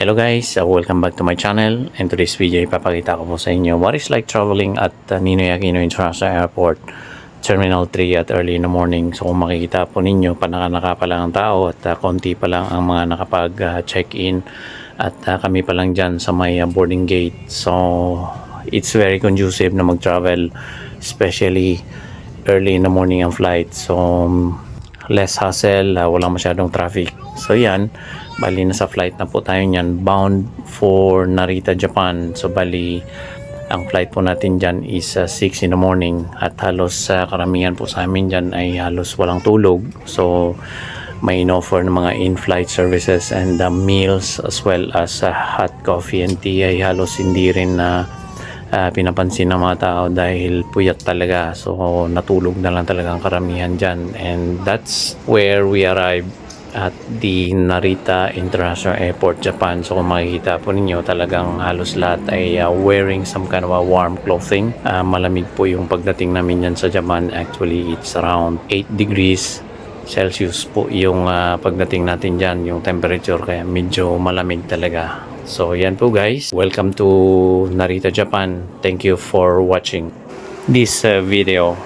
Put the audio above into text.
Hello guys, welcome back to my channel. In today's video, ipapakita ko po sa inyo what is like traveling at Ninoy Aquino International Airport Terminal 3 at early in the morning. So kung makikita po ninyo, panakanaka pa lang ang tao at konti pa lang ang mga nakapag-check-in at kami pa lang dyan sa may boarding gate. So it's very conducive na mag-travel, especially early in the morning ang flight. So less hassle, walang masyadong traffic. So yan, bali nasa flight na po tayo niyan, bound for Narita, Japan. So bali ang flight po natin dyan is 6 in the morning at halos karamihan po sa amin dyan ay halos walang tulog. So may in-offer ng mga in-flight services and meals as well as hot coffee and tea ay halos hindi rin na pinapansin ng mga tao dahil puyat talaga. So natulog na lang talaga ang karamihan dyan, and that's where we arrived at the Narita International Airport, Japan. So kung makikita po ninyo, talagang halos lahat ay wearing some kind of a warm clothing. Malamig po yung pagdating namin yan sa Japan. Actually, it's around 8 degrees Celsius po yung pagdating natin dyan, yung temperature, kaya medyo malamig talaga. So yan po guys, welcome to Narita, Japan. Thank you for watching this video.